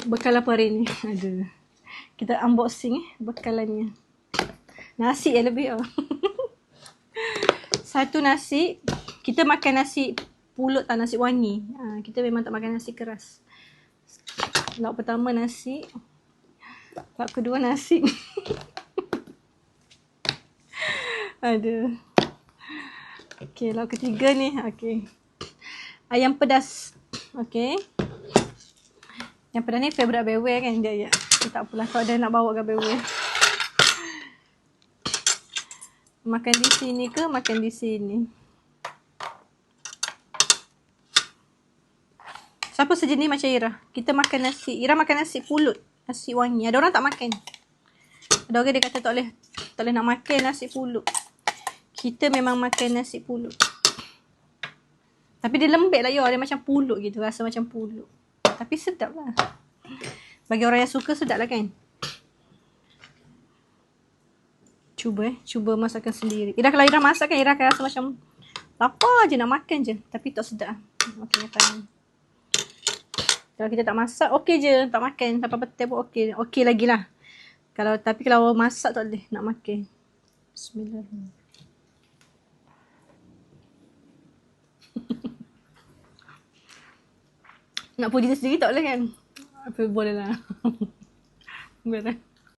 Bekal apa hari ni? Ada. Kita unboxing bekalannya. Nasi lebih oh. Satu nasi. Kita makan nasi pulut tak nasi wangi. Kita memang tak makan nasi keras. Lauk pertama nasi. Lauk kedua nasi. Aduh. Okey, lauk ketiga ni. Okey. Ayam pedas. Okey. Yang pedas ni favourite Bewe kan. Dia ya. Tak apalah kalau dia nak bawa ke Bewe. Makan di sini ke makan di sini? Siapa sejenis macam Ira? Kita makan nasi. Ira makan nasi pulut. Nasi wangi. Ada orang tak makan. Ada orang dia kata tak boleh nak makan nasi pulut. Kita memang makan nasi pulut. Tapi dia lembek lah ya. Dia macam pulut gitu. Rasa macam pulut. Tapi sedap lah. Bagi orang yang suka sedap lah kan. Cuba masakkan sendiri. Kalau Ira masak kan Ira akan rasa macam lapar je nak makan je. Tapi tak sedap. Okey, faham. Kalau kita tak masak, okey je. Tak makan. Sampai petai pun okey. Okey lagi lah. Tapi kalau masak tak boleh nak makan. Bismillahirrahmanirrahim. Nak puji sendiri tak boleh kan? Apa boleh lah. Boleh.